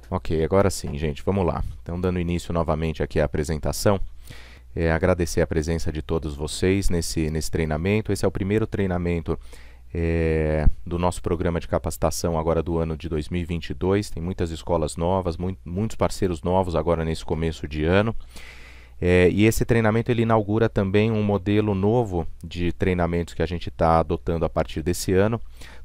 Ok, agora sim, gente, vamos lá. Então, dando início novamente aqui à apresentação, agradecer a presença de todos vocês nesse treinamento. Esse é o primeiro treinamento do nosso programa de capacitação agora do ano de 2022. Tem muitas escolas novas, muitos parceiros novos agora nesse começo de ano. E esse treinamento ele inaugura também um modelo novo de treinamentos que a gente está adotando a partir desse ano.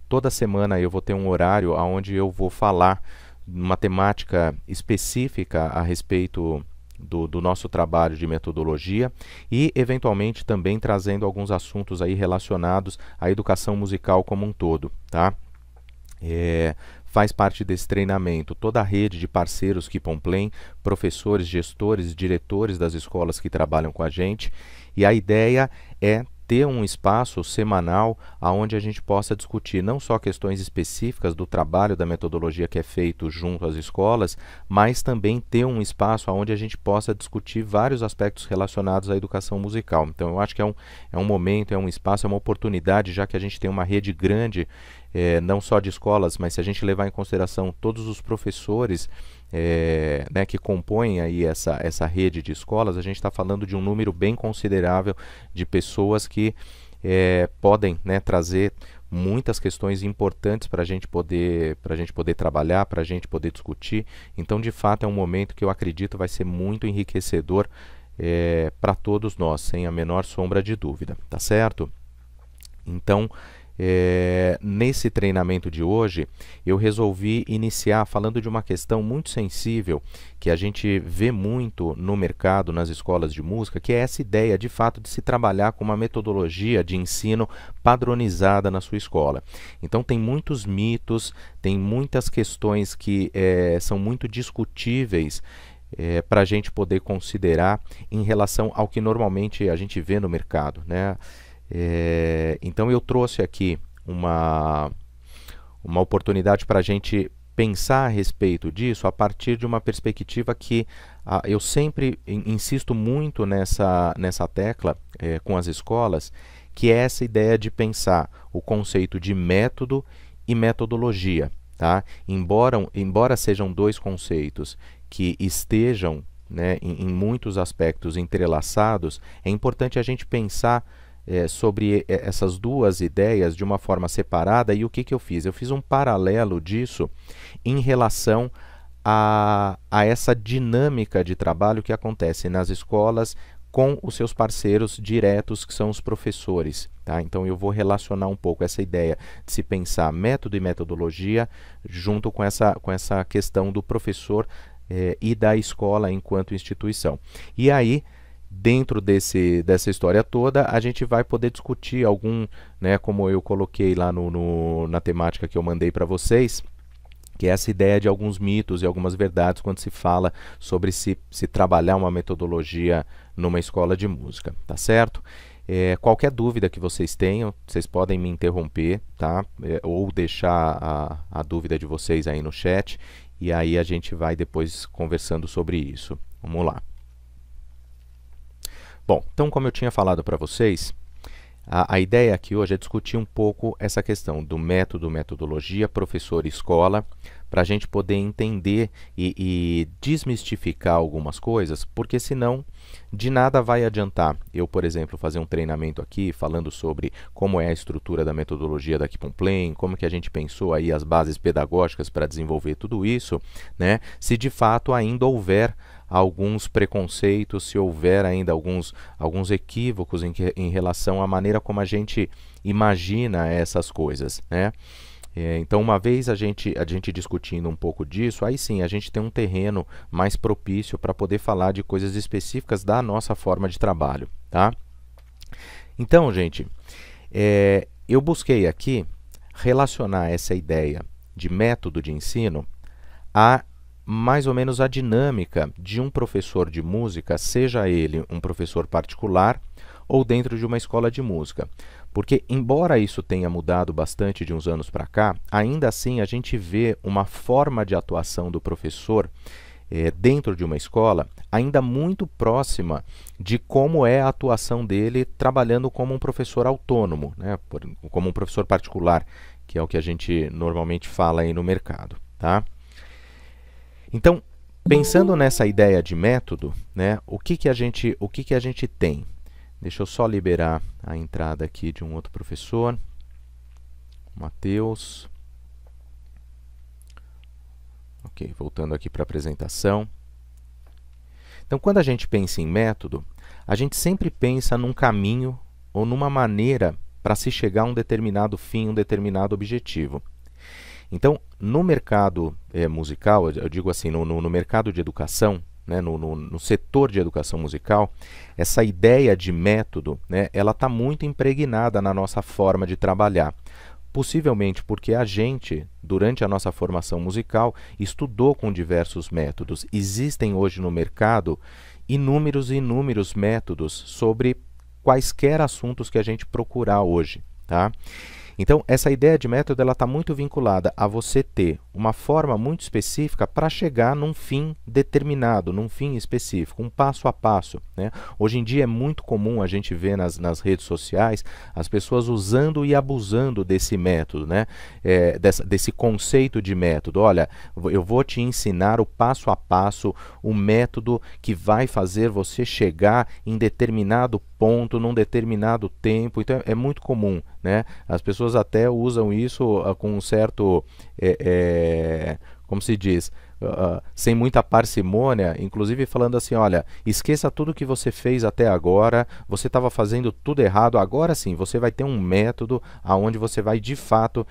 Toda semana eu vou ter um horário onde eu vou falar uma temática específica a respeito do nosso trabalho de metodologia e, eventualmente, também trazendo alguns assuntos aí relacionados à educação musical como um todo, tá? Faz parte desse treinamento toda a rede de parceiros Keepomplay, professores, gestores, diretores das escolas que trabalham com a gente, e a ideia é ter um espaço semanal onde a gente possa discutir não só questões específicas do trabalho da metodologia que é feito junto às escolas, mas também ter um espaço onde a gente possa discutir vários aspectos relacionados à educação musical. Então eu acho que é um momento, é um espaço, é uma oportunidade, já que a gente tem uma rede grande, não só de escolas, mas se a gente levar em consideração todos os professores né, que compõem aí essa rede de escolas, a gente está falando de um número bem considerável de pessoas que podem, né, trazer muitas questões importantes para a gente poder trabalhar, para a gente poder discutir. Então, de fato, é um momento que eu acredito vai ser muito enriquecedor para todos nós, sem a menor sombra de dúvida, tá certo? Então, nesse treinamento de hoje, eu resolvi iniciar falando de uma questão muito sensível que a gente vê muito no mercado, nas escolas de música, que é essa ideia, de fato, de se trabalhar com uma metodologia de ensino padronizada na sua escola. Então, tem muitos mitos, tem muitas questões que são muito discutíveis para a gente poder considerar em relação ao que normalmente a gente vê no mercado, né? Então eu trouxe aqui uma oportunidade para a gente pensar a respeito disso a partir de uma perspectiva que eu sempre insisto muito nessa tecla com as escolas, que é essa ideia de pensar o conceito de método e metodologia, tá? Embora sejam dois conceitos que estejam, né, em muitos aspectos entrelaçados, é importante a gente pensar sobre essas duas ideias de uma forma separada. E o que eu fiz? Eu fiz um paralelo disso em relação a essa dinâmica de trabalho que acontece nas escolas com os seus parceiros diretos, que são os professores. Tá? Então eu vou relacionar um pouco essa ideia de se pensar método e metodologia junto com essa questão do professor e da escola enquanto instituição. E aí, dentro dessa história toda, a gente vai poder discutir né, como eu coloquei lá na temática que eu mandei para vocês, que é essa ideia de alguns mitos e algumas verdades quando se fala sobre se trabalhar uma metodologia numa escola de música, tá certo? Qualquer dúvida que vocês tenham, vocês podem me interromper, tá? Ou deixar a dúvida de vocês aí no chat, e aí a gente vai depois conversando sobre isso. Vamos lá. Bom, então como eu tinha falado para vocês, a ideia aqui hoje é discutir um pouco essa questão do método, metodologia, professor e escola, para a gente poder entender e desmistificar algumas coisas, porque senão de nada vai adiantar eu, por exemplo, fazer um treinamento aqui falando sobre como é a estrutura da metodologia da Keepomplay, como que a gente pensou aí as bases pedagógicas para desenvolver tudo isso, né? Se de fato ainda houver alguns preconceitos, se houver ainda alguns equívocos em relação à maneira como a gente imagina essas coisas, né? Então, uma vez a gente discutindo um pouco disso, aí sim a gente tem um terreno mais propício para poder falar de coisas específicas da nossa forma de trabalho, tá? Então, gente, eu busquei aqui relacionar essa ideia de método de ensino a mais ou menos a dinâmica de um professor de música, seja ele um professor particular ou dentro de uma escola de música. Porque, embora isso tenha mudado bastante de uns anos para cá, ainda assim a gente vê uma forma de atuação do professor dentro de uma escola ainda muito próxima de como é a atuação dele trabalhando como um professor autônomo, né? Como um professor particular, que é o que a gente normalmente fala aí no mercado, tá? Então, pensando nessa ideia de método, né, o que a gente tem? Deixa eu só liberar a entrada aqui de um outro professor, Matheus. Ok, voltando aqui para a apresentação. Então, quando a gente pensa em método, a gente sempre pensa num caminho ou numa maneira para se chegar a um determinado fim, um determinado objetivo. Então, no mercado musical, eu digo assim, no mercado de educação, né, no setor de educação musical, essa ideia de método, né, ela está muito impregnada na nossa forma de trabalhar. Possivelmente porque a gente, durante a nossa formação musical, estudou com diversos métodos. Existem hoje no mercado inúmeros e inúmeros métodos sobre quaisquer assuntos que a gente procurar hoje, tá? Então, essa ideia de método está muito vinculada a você ter uma forma muito específica para chegar num fim determinado, num fim específico, um passo a passo, né? Hoje em dia é muito comum a gente ver nas redes sociais as pessoas usando e abusando desse método, né? Desse conceito de método. Olha, eu vou te ensinar o passo a passo, o método que vai fazer você chegar em determinado ponto, num determinado tempo. Então, é muito comum, né? As pessoas até usam isso com um certo, como se diz, sem muita parcimônia, inclusive falando assim, olha, esqueça tudo que você fez até agora, você estava fazendo tudo errado, agora sim, você vai ter um método aonde você vai de fato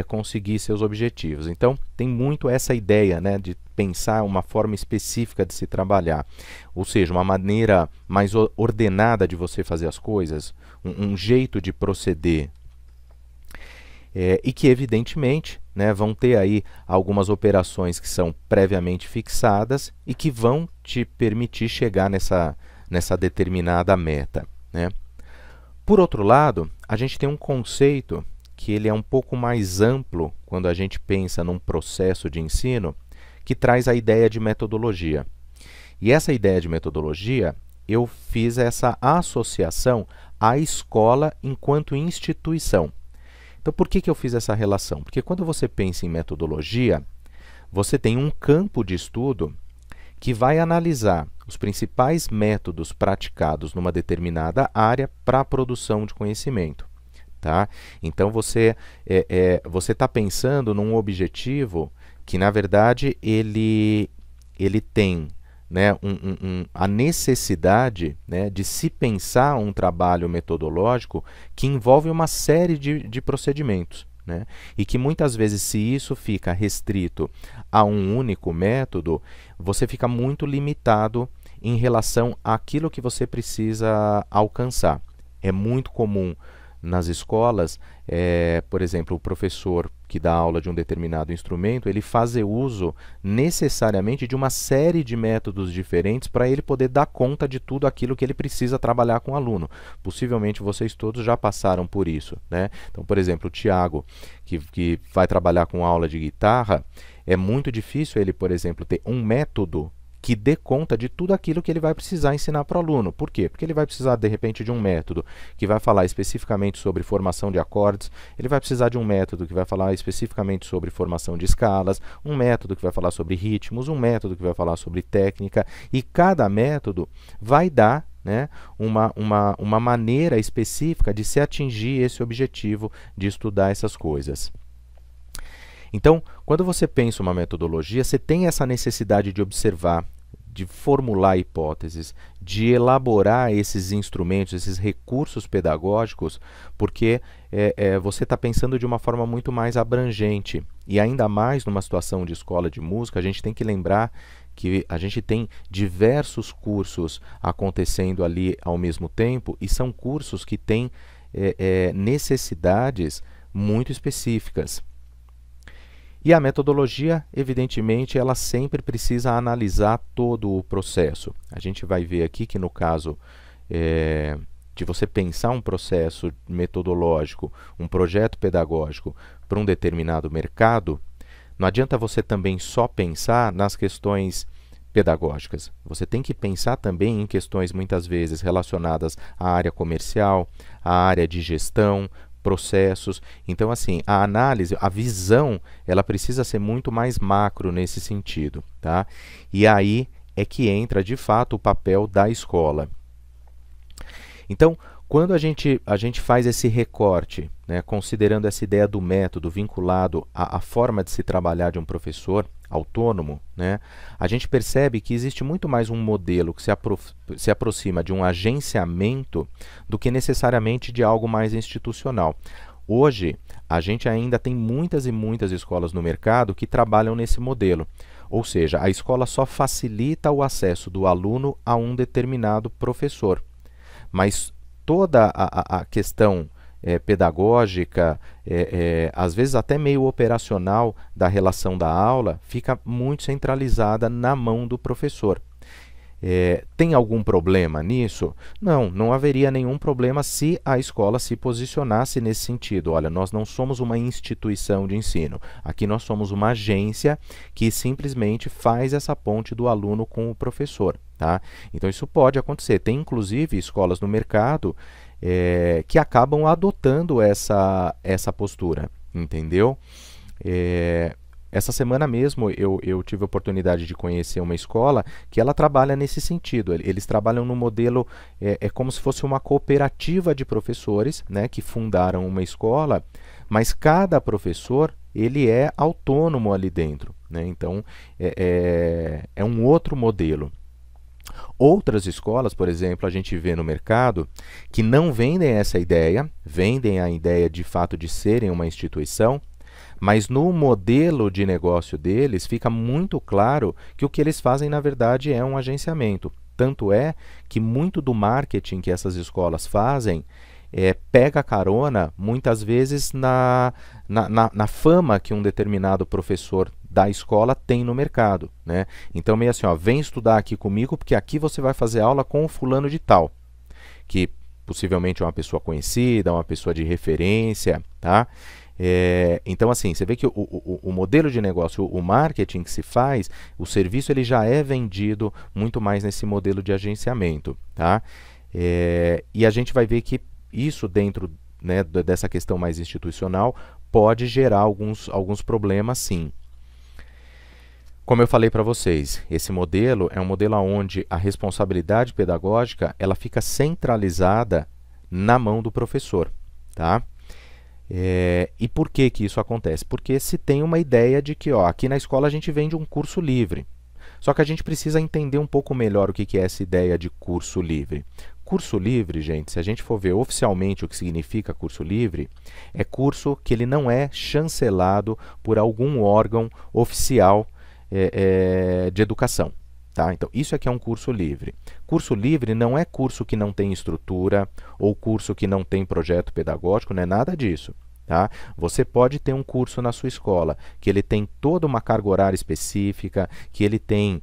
conseguir seus objetivos. Então, tem muito essa ideia, né, de pensar uma forma específica de se trabalhar, ou seja, uma maneira mais ordenada de você fazer as coisas, um jeito de proceder. E que, evidentemente, né, vão ter aí algumas operações que são previamente fixadas e que vão te permitir chegar nessa determinada meta, né? Por outro lado, a gente tem um conceito que ele é um pouco mais amplo quando a gente pensa num processo de ensino, que traz a ideia de metodologia. E essa ideia de metodologia, eu fiz essa associação à escola enquanto instituição. Então, por que eu fiz essa relação? Porque quando você pensa em metodologia, você tem um campo de estudo que vai analisar os principais métodos praticados numa determinada área para a produção de conhecimento, tá? Então, você está pensando num objetivo que, na verdade, ele tem, né, a necessidade, né, de se pensar um trabalho metodológico que envolve uma série de procedimentos, né, e que muitas vezes, se isso fica restrito a um único método, você fica muito limitado em relação àquilo que você precisa alcançar. É muito comum nas escolas, por exemplo, o professor que dá aula de um determinado instrumento, ele fazer uso necessariamente de uma série de métodos diferentes para ele poder dar conta de tudo aquilo que ele precisa trabalhar com o aluno. Possivelmente vocês todos já passaram por isso, né? Então, por exemplo, o Tiago, que vai trabalhar com aula de guitarra, é muito difícil ele, por exemplo, ter um método que dê conta de tudo aquilo que ele vai precisar ensinar para o aluno. Por quê? Porque ele vai precisar, de repente, de um método que vai falar especificamente sobre formação de acordes, ele vai precisar de um método que vai falar especificamente sobre formação de escalas, um método que vai falar sobre ritmos, um método que vai falar sobre técnica, e cada método vai dar, né, uma maneira específica de se atingir esse objetivo de estudar essas coisas. Então, quando você pensa uma metodologia, você tem essa necessidade de observar, de formular hipóteses, de elaborar esses instrumentos, esses recursos pedagógicos, porque você está pensando de uma forma muito mais abrangente. E ainda mais numa situação de escola de música, a gente tem que lembrar que a gente tem diversos cursos acontecendo ali ao mesmo tempo, e são cursos que têm necessidades muito específicas. E a metodologia, evidentemente, ela sempre precisa analisar todo o processo. A gente vai ver aqui que no caso de você pensar um processo metodológico, um projeto pedagógico para um determinado mercado, não adianta você também só pensar nas questões pedagógicas. Você tem que pensar também em questões muitas vezes relacionadas à área comercial, à área de gestão, processos. Então, assim, a análise, a visão, ela precisa ser muito mais macro nesse sentido, tá? E aí é que entra, de fato, o papel da escola. Então, quando a gente faz esse recorte, né, considerando essa ideia do método vinculado à forma de se trabalhar de um professor autônomo, né, a gente percebe que existe muito mais um modelo que se aproxima de um agenciamento do que necessariamente de algo mais institucional. Hoje, a gente ainda tem muitas e muitas escolas no mercado que trabalham nesse modelo. Ou seja, a escola só facilita o acesso do aluno a um determinado professor. Mas toda a questão pedagógica, às vezes até meio operacional da relação da aula, fica muito centralizada na mão do professor. Tem algum problema nisso? Não, não haveria nenhum problema se a escola se posicionasse nesse sentido. Olha, nós não somos uma instituição de ensino. Aqui nós somos uma agência que simplesmente faz essa ponte do aluno com o professor, tá? Então isso pode acontecer. Tem inclusive escolas no mercado que acabam adotando essa postura, entendeu? Essa semana mesmo eu tive a oportunidade de conhecer uma escola que ela trabalha nesse sentido. Eles trabalham no modelo, como se fosse uma cooperativa de professores, né, que fundaram uma escola, mas cada professor ele é autônomo ali dentro, né? Então é um outro modelo. Outras escolas, por exemplo, a gente vê no mercado que não vendem essa ideia, vendem a ideia de fato de serem uma instituição, mas no modelo de negócio deles fica muito claro que o que eles fazem na verdade é um agenciamento. Tanto é que muito do marketing que essas escolas fazem pega carona muitas vezes na fama que um determinado professor da escola tem no mercado, né? Então meio assim, ó, vem estudar aqui comigo porque aqui você vai fazer aula com o fulano de tal, que possivelmente é uma pessoa conhecida, uma pessoa de referência, tá? Então, assim, você vê que o modelo de negócio, o marketing que se faz, o serviço ele já é vendido muito mais nesse modelo de agenciamento, tá? E a gente vai ver que isso dentro, né, dessa questão mais institucional pode gerar alguns problemas, sim. Como eu falei para vocês, esse modelo é um modelo onde a responsabilidade pedagógica ela fica centralizada na mão do professor, tá? E por que que isso acontece? Porque se tem uma ideia de que aqui na escola a gente vende um curso livre. Só que a gente precisa entender um pouco melhor o que que é essa ideia de curso livre. Curso livre, gente, se a gente for ver oficialmente o que significa curso livre, é curso que ele não é chancelado por algum órgão oficial de educação. Tá? Então, isso aqui é um curso livre. Curso livre não é curso que não tem estrutura ou curso que não tem projeto pedagógico, não é nada disso. Tá? Você pode ter um curso na sua escola que ele tem toda uma carga horária específica, que ele tem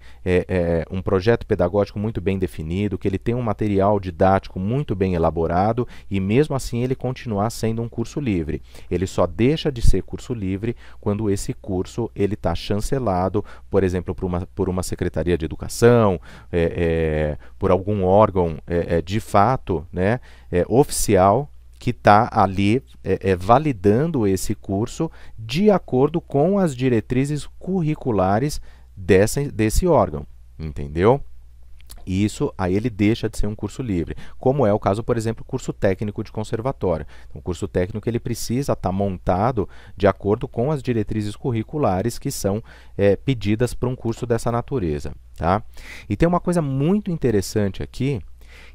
um projeto pedagógico muito bem definido, que ele tem um material didático muito bem elaborado e mesmo assim ele continuar sendo um curso livre. Ele só deixa de ser curso livre quando esse curso ele está chancelado, por exemplo, por uma secretaria de educação, por algum órgão de fato, né, oficial, que está ali validando esse curso de acordo com as diretrizes curriculares desse órgão, entendeu? E isso aí ele deixa de ser um curso livre, como é o caso, por exemplo, curso técnico de conservatório. Então, o curso técnico ele precisa estar montado de acordo com as diretrizes curriculares que são pedidas para um curso dessa natureza, tá? E tem uma coisa muito interessante aqui,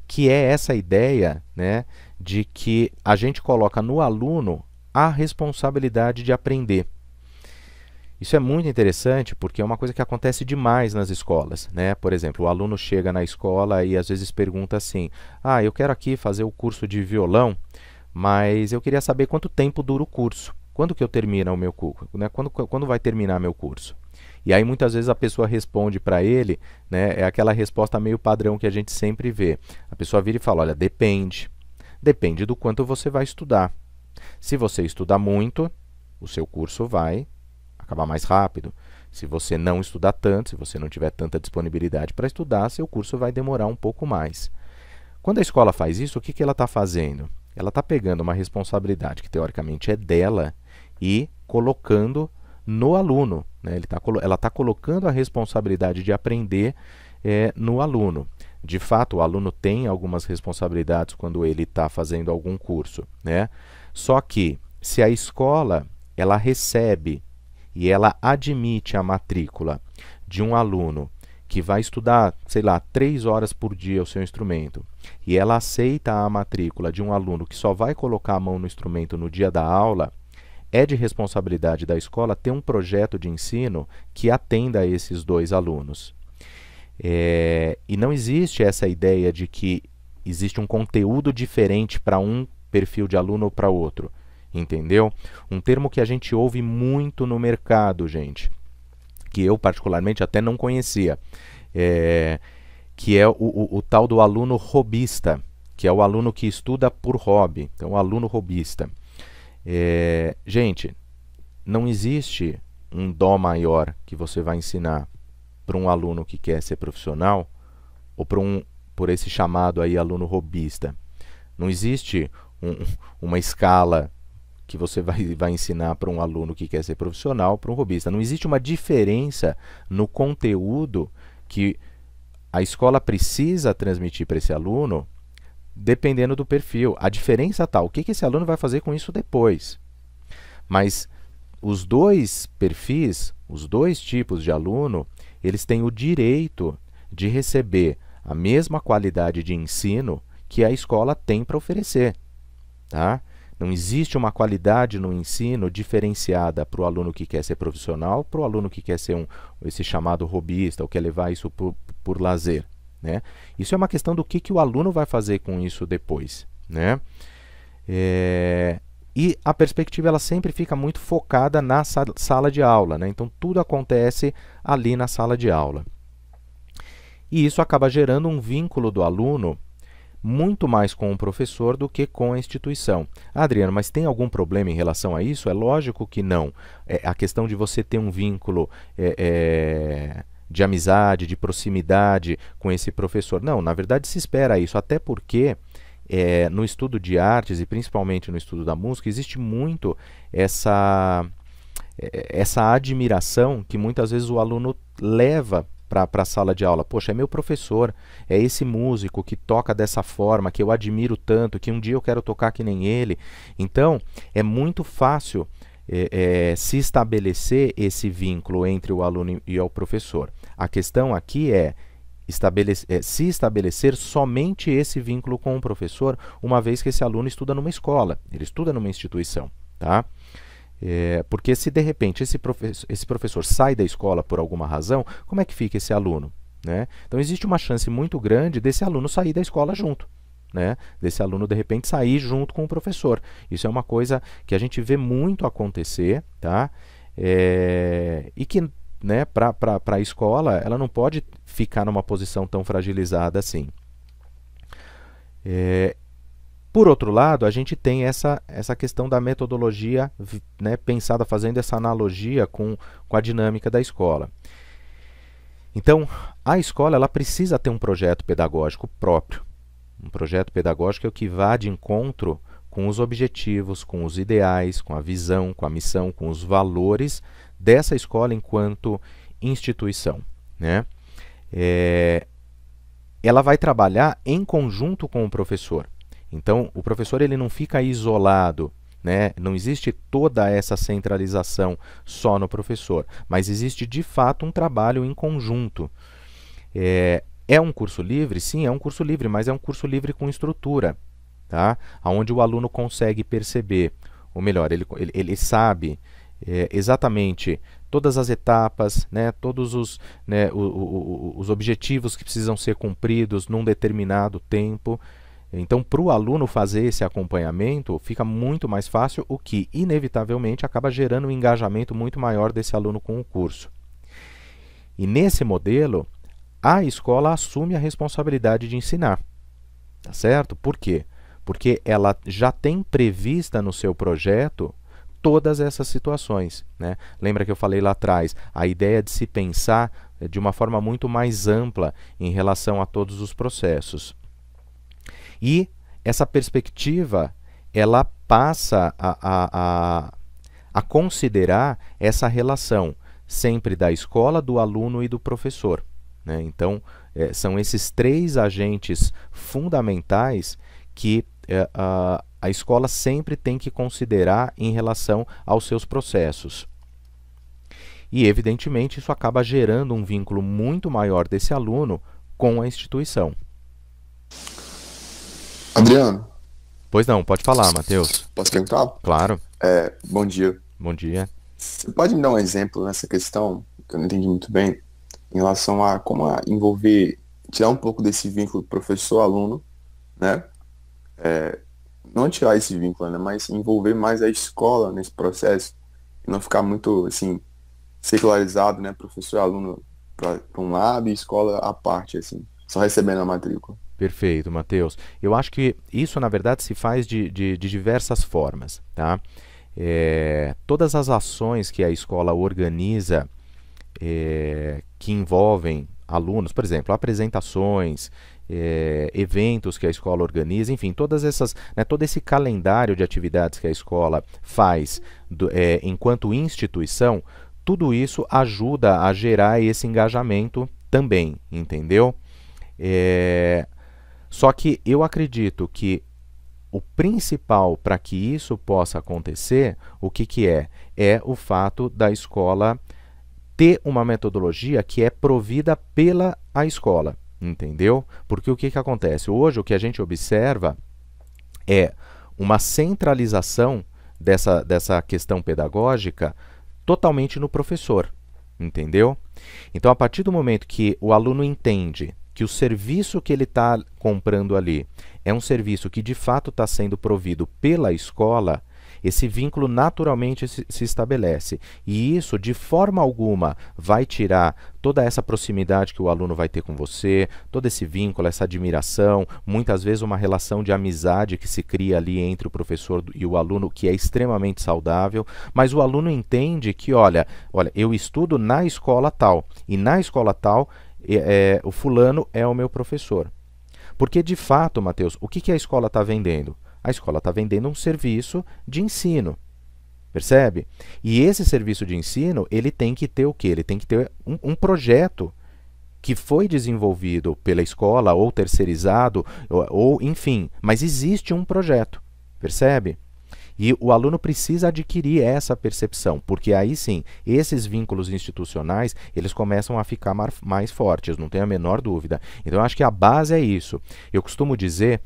que é essa ideia, né, de que a gente coloca no aluno a responsabilidade de aprender. Isso é muito interessante porque é uma coisa que acontece demais nas escolas, né? Por exemplo, o aluno chega na escola e às vezes pergunta assim: eu quero aqui fazer o curso de violão, mas eu queria saber quanto tempo dura o curso. Quando que eu termino o meu curso? Né? Quando vai terminar meu curso? E aí muitas vezes a pessoa responde para ele, né, é aquela resposta meio padrão que a gente sempre vê. A pessoa vira e fala, olha, depende. Depende do quanto você vai estudar. Se você estudar muito, o seu curso vai acabar mais rápido. Se você não estudar tanto, se você não tiver tanta disponibilidade para estudar, seu curso vai demorar um pouco mais. Quando a escola faz isso, o que que ela está fazendo? Ela está pegando uma responsabilidade que teoricamente é dela e colocando no aluno, né? Ela está colocando a responsabilidade de aprender no aluno. De fato, o aluno tem algumas responsabilidades quando ele está fazendo algum curso, né? Só que se a escola ela recebe e ela admite a matrícula de um aluno que vai estudar, sei lá, 3 horas por dia o seu instrumento, e ela aceita a matrícula de um aluno que só vai colocar a mão no instrumento no dia da aula, é de responsabilidade da escola ter um projeto de ensino que atenda a esses 2 alunos. E não existe essa ideia de que existe um conteúdo diferente para um perfil de aluno ou para outro, entendeu? Um termo que a gente ouve muito no mercado, gente, que eu particularmente até não conhecia, que é o tal do aluno robista, que é o aluno que estuda por hobby, então o aluno robista. Gente, não existe um dó maior que você vai ensinar para um aluno que quer ser profissional ou por esse chamado aí aluno robista. Não existe uma escala que você vai ensinar para um aluno que quer ser profissional, para um robista. Não existe uma diferença no conteúdo que a escola precisa transmitir para esse aluno, dependendo do perfil. A diferença está, o que esse aluno vai fazer com isso depois. Mas os 2 perfis, os 2 tipos de aluno, eles têm o direito de receber a mesma qualidade de ensino que a escola tem para oferecer, tá? Não existe uma qualidade no ensino diferenciada para o aluno que quer ser profissional, para o aluno que quer ser esse chamado hobbyista, ou quer levar isso por lazer, né? Isso é uma questão do que o aluno vai fazer com isso depois, né? E a perspectiva ela sempre fica muito focada na sala de aula, né? Então tudo acontece ali na sala de aula. E isso acaba gerando um vínculo do aluno muito mais com o professor do que com a instituição. Adriano, mas tem algum problema em relação a isso? É lógico que não. A questão de você ter um vínculo de amizade, de proximidade com esse professor. Não, na verdade se espera isso, até porque no estudo de artes e principalmente no estudo da música existe muito essa admiração que muitas vezes o aluno leva para a sala de aula. Poxa, é meu professor, é esse músico que toca dessa forma, que eu admiro tanto, que um dia eu quero tocar que nem ele. Então, é muito fácil se estabelecer esse vínculo entre o aluno e o professor. A questão aqui é se estabelecer somente esse vínculo com o professor, uma vez que esse aluno estuda numa escola, ele estuda numa instituição, tá? Porque se de repente esse professor sai da escola por alguma razão, como é que fica esse aluno, né? Então existe uma chance muito grande desse aluno sair da escola junto, né? Desse aluno de repente sair junto com o professor. Isso é uma coisa que a gente vê muito acontecer, tá? E que, né, para a escola ela não pode ficar numa posição tão fragilizada assim. Por outro lado, a gente tem essa questão da metodologia, né, pensada fazendo essa analogia com a dinâmica da escola. Então, a escola ela precisa ter um projeto pedagógico próprio. Um projeto pedagógico é o que vá de encontro com os objetivos, com os ideais, com a visão, com a missão, com os valores dessa escola enquanto instituição, né? Ela vai trabalhar em conjunto com o professor. Então, o professor ele não fica isolado, né? Não existe toda essa centralização só no professor, mas existe de fato um trabalho em conjunto. É um curso livre? Sim, é um curso livre, mas é um curso livre com estrutura, tá? Onde o aluno consegue perceber, ou melhor, ele sabe exatamente todas as etapas, né, todos os objetivos que precisam ser cumpridos num determinado tempo. Então, para o aluno fazer esse acompanhamento, fica muito mais fácil, o que, inevitavelmente, acaba gerando um engajamento muito maior desse aluno com o curso. E nesse modelo, a escola assume a responsabilidade de ensinar. Tá certo? Por quê? Porque ela já tem prevista no seu projeto todas essas situações, né? Lembra que eu falei lá atrás, a ideia de se pensar de uma forma muito mais ampla em relação a todos os processos. E essa perspectiva, ela passa a considerar essa relação sempre da escola, do aluno e do professor, né? Então, são esses três agentes fundamentais que a escola sempre tem que considerar em relação aos seus processos. E, evidentemente, isso acaba gerando um vínculo muito maior desse aluno com a instituição. Adriano, Pois não, pode falar, Matheus. posso perguntar? Claro, Bom dia. bom dia. Você pode me dar um exemplo nessa questão, que eu não entendi muito bem, em relação a como envolver, tirar um pouco desse vínculo professor-aluno, né? Não tirar esse vínculo, né? Mas envolver mais a escola nesse processo e não ficar muito, assim, secularizado, né? Professor e aluno para um lado e escola à parte, assim, só recebendo a matrícula. Perfeito, Matheus. Eu acho que isso, na verdade, se faz de diversas formas, tá? Todas as ações que a escola organiza que envolvem alunos, por exemplo, apresentações, eventos que a escola organiza, enfim, todas essas, né, todo esse calendário de atividades que a escola faz enquanto instituição, tudo isso ajuda a gerar esse engajamento também, entendeu? É, Só que eu acredito que o principal para que isso possa acontecer, o que, que é? É o fato da escola ter uma metodologia que é provida pela a escola, entendeu? Porque o que, que acontece? Hoje o que a gente observa é uma centralização dessa questão pedagógica totalmente no professor, entendeu? Então, a partir do momento que o aluno entende que o serviço que ele está comprando ali é um serviço que de fato está sendo provido pela escola, esse vínculo naturalmente se estabelece. E isso, de forma alguma, vai tirar toda essa proximidade que o aluno vai ter com você, todo esse vínculo, essa admiração, muitas vezes uma relação de amizade que se cria ali entre o professor e o aluno, que é extremamente saudável, mas o aluno entende que, olha, eu estudo na escola tal, e na escola tal, o fulano é o meu professor. Porque, de fato, Matheus, o que, que a escola está vendendo? A escola está vendendo um serviço de ensino, percebe? E esse serviço de ensino, ele tem que ter o quê? Ele tem que ter um projeto que foi desenvolvido pela escola ou terceirizado, enfim, mas existe um projeto, percebe? E o aluno precisa adquirir essa percepção, porque aí sim, esses vínculos institucionais, eles começam a ficar mais fortes, não tenho a menor dúvida. Então, eu acho que a base é isso. Eu costumo dizer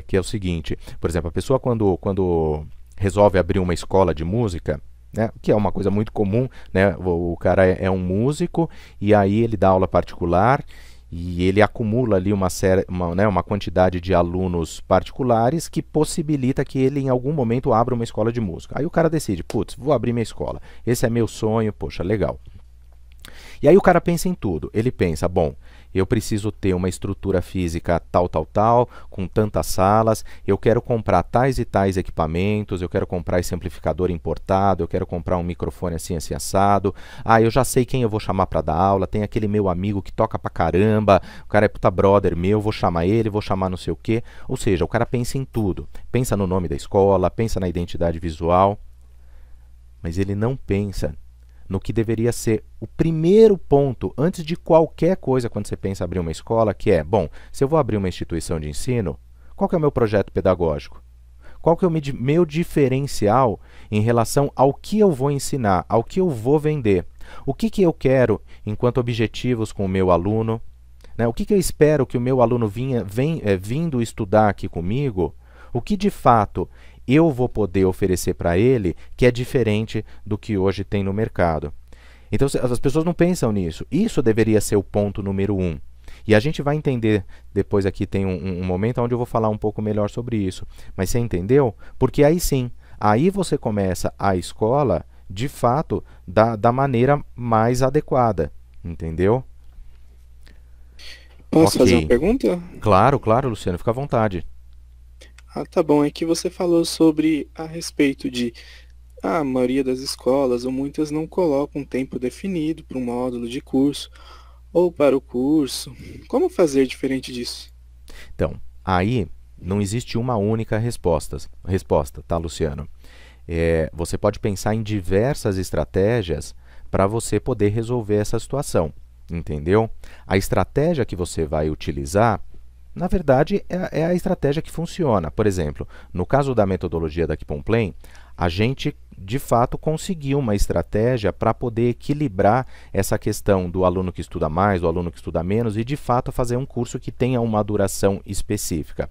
que é o seguinte, por exemplo, a pessoa quando resolve abrir uma escola de música, né, que é uma coisa muito comum, né, o cara é um músico e aí ele dá aula particular e ele acumula ali uma quantidade de alunos particulares que possibilita que ele em algum momento abra uma escola de música. Aí o cara decide, putz, vou abrir minha escola, esse é meu sonho, poxa, legal. E aí o cara pensa em tudo. Ele pensa, bom, eu preciso ter uma estrutura física tal, tal, tal, com tantas salas, eu quero comprar tais e tais equipamentos, eu quero comprar esse amplificador importado, eu quero comprar um microfone assim, assim, assado. Ah, eu já sei quem eu vou chamar para dar aula, tem aquele meu amigo que toca pra caramba, o cara é puta brother meu, vou chamar ele, vou chamar não sei o quê. Ou seja, o cara pensa em tudo. Pensa no nome da escola, pensa na identidade visual, mas ele não pensa no que deveria ser o primeiro ponto, antes de qualquer coisa, quando você pensa em abrir uma escola, que é, bom, se eu vou abrir uma instituição de ensino, qual que é o meu projeto pedagógico? Qual que é o meu diferencial em relação ao que eu vou ensinar, ao que eu vou vender? O que, que eu quero enquanto objetivos com o meu aluno? Né? O que, que eu espero que o meu aluno vindo estudar aqui comigo? O que de fato eu vou poder oferecer para ele que é diferente do que hoje tem no mercado? Então as pessoas não pensam nisso. Isso deveria ser o ponto número um. E a gente vai entender, depois aqui tem um momento onde eu vou falar um pouco melhor sobre isso. Mas você entendeu? Porque aí sim, aí você começa a escola, de fato, da maneira mais adequada. Entendeu? Posso fazer uma Ok. pergunta? Claro, claro, Luciano, fica à vontade. Ah, tá bom. É que você falou sobre a respeito de a maioria das escolas ou muitas não colocam um tempo definido para um módulo de curso ou para o curso. Como fazer diferente disso? Então, aí não existe uma única resposta, tá, Luciano? Você pode pensar em diversas estratégias para você poder resolver essa situação, entendeu? A estratégia que você vai utilizar, na verdade, é a estratégia que funciona. Por exemplo, no caso da metodologia da Kipon-Plain, a gente, de fato, conseguiu uma estratégia para poder equilibrar essa questão do aluno que estuda mais, do aluno que estuda menos, e, de fato, fazer um curso que tenha uma duração específica.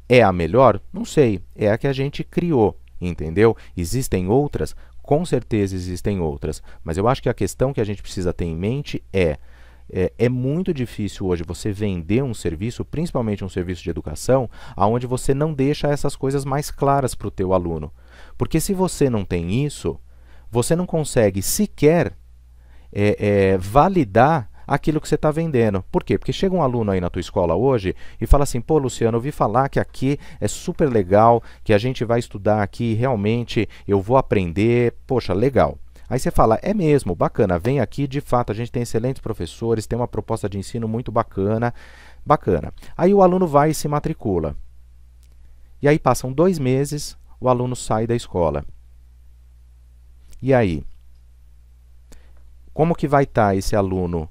É a melhor? Não sei. É a que a gente criou, entendeu? Existem outras? Com certeza existem outras. Mas eu acho que a questão que a gente precisa ter em mente é muito difícil hoje você vender um serviço, principalmente um serviço de educação, onde você não deixa essas coisas mais claras para o teu aluno. Porque se você não tem isso, você não consegue sequer validar aquilo que você está vendendo. Por quê? Porque chega um aluno aí na tua escola hoje e fala assim, pô, Luciano, eu ouvi falar que aqui é super legal, que a gente vai estudar aqui, realmente eu vou aprender, poxa, legal. Aí você fala, é mesmo, bacana, vem aqui, de fato, a gente tem excelentes professores, tem uma proposta de ensino muito bacana. Aí o aluno vai e se matricula. E aí passam 2 meses, o aluno sai da escola. E aí? Como que vai estar esse aluno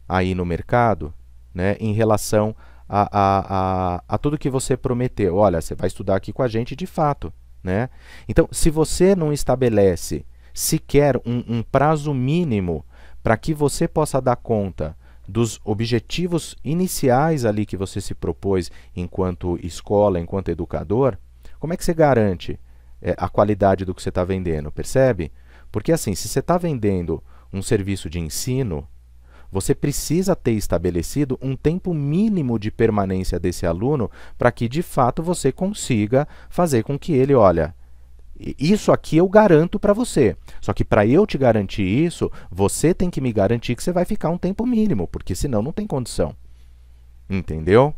aí no mercado, né, em relação a tudo que você prometeu? Olha, você vai estudar aqui com a gente de fato, né? Então, se você não estabelece sequer um prazo mínimo para que você possa dar conta dos objetivos iniciais ali que você se propôs enquanto escola, enquanto educador, como é que você garante a qualidade do que você está vendendo? Percebe? Porque assim, se você está vendendo um serviço de ensino, você precisa ter estabelecido um tempo mínimo de permanência desse aluno para que, de fato, você consiga fazer com que ele, olha, isso aqui eu garanto para você. Só que para eu te garantir isso, você tem que me garantir que você vai ficar um tempo mínimo, porque senão não tem condição. Entendeu?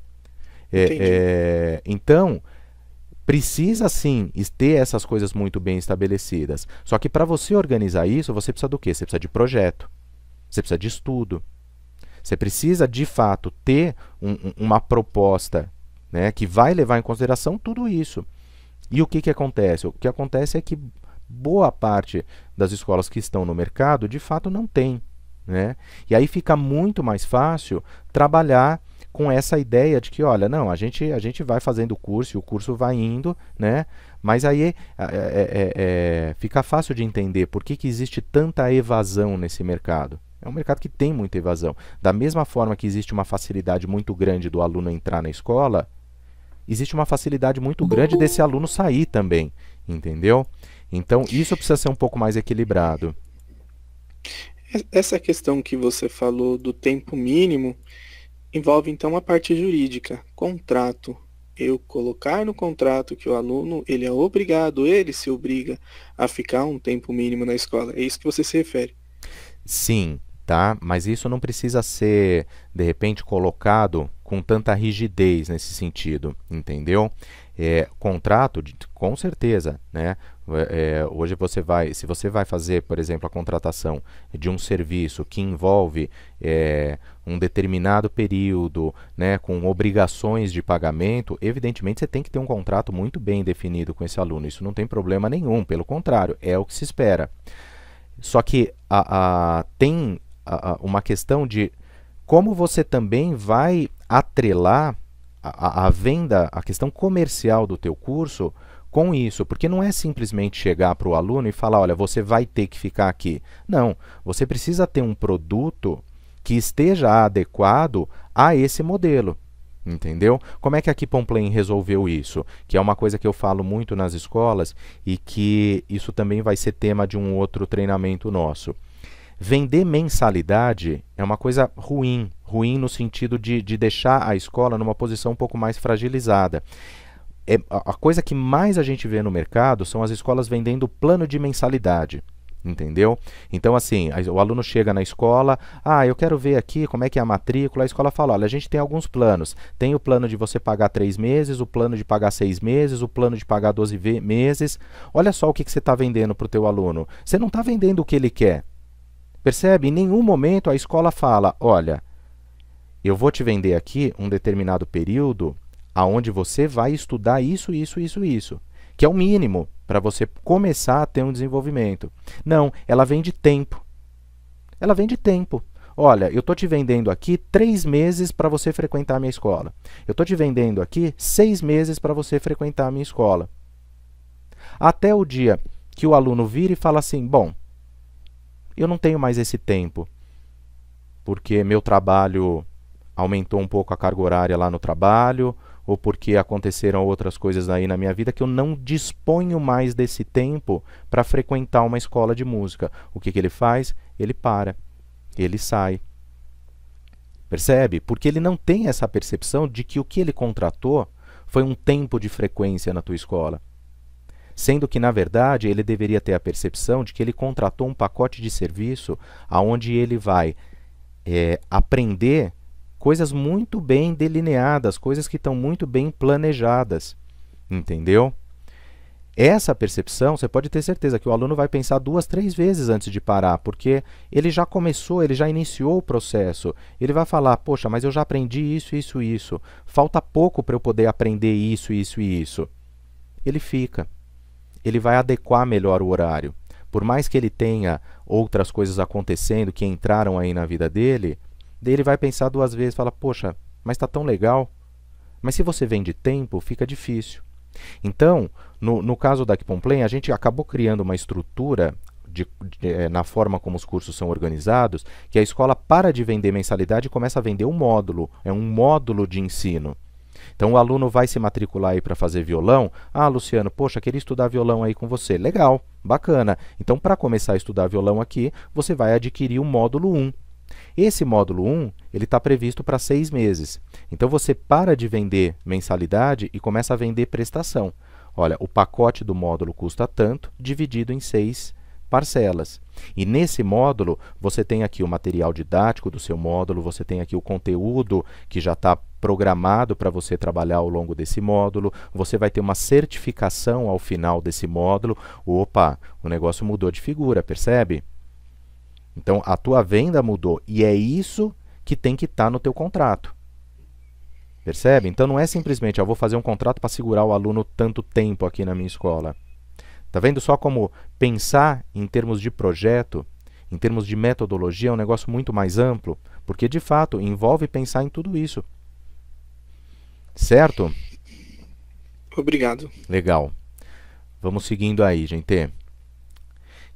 Então, precisa sim ter essas coisas muito bem estabelecidas. Só que para você organizar isso, você precisa do quê? Você precisa de projeto. Você precisa de estudo. Você precisa, de fato, ter uma proposta, né, que vai levar em consideração tudo isso. E o que acontece? O que acontece é que boa parte das escolas que estão no mercado, de fato, não tem, né? E aí fica muito mais fácil trabalhar com essa ideia de que, olha, não, a gente vai fazendo o curso e o curso vai indo, né? Mas aí fica fácil de entender por que existe tanta evasão nesse mercado. É um mercado que tem muita evasão. Da mesma forma que existe uma facilidade muito grande do aluno entrar na escola, existe uma facilidade muito grande desse aluno sair também, entendeu? Então, isso precisa ser um pouco mais equilibrado. Essa questão que você falou do tempo mínimo envolve, então, a parte jurídica, contrato. Eu colocar no contrato que o aluno, ele é obrigado, ele se obriga a ficar um tempo mínimo na escola. É isso que você se refere? Sim, tá? Mas isso não precisa ser, de repente, colocado com tanta rigidez nesse sentido, entendeu? Contrato, com certeza, né? Hoje se você vai fazer, por exemplo, a contratação de um serviço que envolve um determinado período, né, com obrigações de pagamento, evidentemente você tem que ter um contrato muito bem definido com esse aluno. Isso não tem problema nenhum, pelo contrário, é o que se espera. Só que tem uma questão de como você também vai atrelar a venda, a questão comercial do teu curso com isso, porque não é simplesmente chegar para o aluno e falar, olha, você vai ter que ficar aqui. Não, você precisa ter um produto que esteja adequado a esse modelo. Entendeu? Como é que a Kipon-Plain resolveu isso? Que é uma coisa que eu falo muito nas escolas e que isso também vai ser tema de um outro treinamento nosso. Vender mensalidade é uma coisa ruim no sentido de deixar a escola numa posição um pouco mais fragilizada. A coisa que mais a gente vê no mercado são as escolas vendendo plano de mensalidade. Entendeu? Então, assim, o aluno chega na escola, eu quero ver aqui como é que é a matrícula, a escola fala, olha, a gente tem alguns planos, tem o plano de você pagar 3 meses, o plano de pagar 6 meses, o plano de pagar 12 meses, olha só o que você está vendendo para o teu aluno, você não está vendendo o que ele quer, percebe? Em nenhum momento a escola fala, olha, eu vou te vender aqui um determinado período aonde você vai estudar isso, que é o mínimo para você começar a ter um desenvolvimento. Não, ela vende tempo. Ela vende tempo. Olha, eu estou te vendendo aqui 3 meses para você frequentar a minha escola. Eu estou te vendendo aqui 6 meses para você frequentar a minha escola. Até o dia que o aluno vira e fala assim, bom, eu não tenho mais esse tempo, porque meu trabalho aumentou um pouco a carga horária lá no trabalho, ou porque aconteceram outras coisas aí na minha vida que eu não disponho mais desse tempo para frequentar uma escola de música. O que ele faz? Ele para, ele sai. Percebe? Porque ele não tem essa percepção de que o que ele contratou foi um tempo de frequência na tua escola. Sendo que, na verdade, ele deveria ter a percepção de que ele contratou um pacote de serviço onde ele vai aprender coisas muito bem delineadas, coisas que estão muito bem planejadas. Entendeu? Essa percepção, você pode ter certeza que o aluno vai pensar 2, 3 vezes antes de parar, porque ele já começou, ele já iniciou o processo. Ele vai falar, poxa, mas eu já aprendi isso. Falta pouco para eu poder aprender isso. Ele fica. Ele vai adequar melhor o horário. Por mais que ele tenha outras coisas acontecendo que entraram aí na vida dele, daí ele vai pensar 2 vezes, fala, poxa, mas está tão legal. Mas se você vende tempo, fica difícil. Então, no caso da Kipomplay, a gente acabou criando uma estrutura na forma como os cursos são organizados, que a escola para de vender mensalidade e começa a vender um módulo. É um módulo de ensino. Então o aluno vai se matricular aí para fazer violão. Ah, Luciano, poxa, queria estudar violão aí com você. Legal, bacana. Então para começar a estudar violão aqui, você vai adquirir o módulo 1. Esse módulo 1, ele está previsto para 6 meses. Então você para de vender mensalidade e começa a vender prestação. Olha, o pacote do módulo custa tanto, dividido em 6 parcelas. E nesse módulo, você tem aqui o material didático do seu módulo, você tem aqui o conteúdo que já está programado para você trabalhar ao longo desse módulo, você vai ter uma certificação ao final desse módulo. Opa, o negócio mudou de figura, percebe? Então, a tua venda mudou e é isso que tem que estar no teu contrato. Percebe? Então, não é simplesmente, eu vou fazer um contrato para segurar o aluno tanto tempo aqui na minha escola. Tá vendo só como pensar em termos de projeto, em termos de metodologia, é um negócio muito mais amplo? Porque, de fato, envolve pensar em tudo isso. Certo? Obrigado. Legal. Vamos seguindo aí, gente.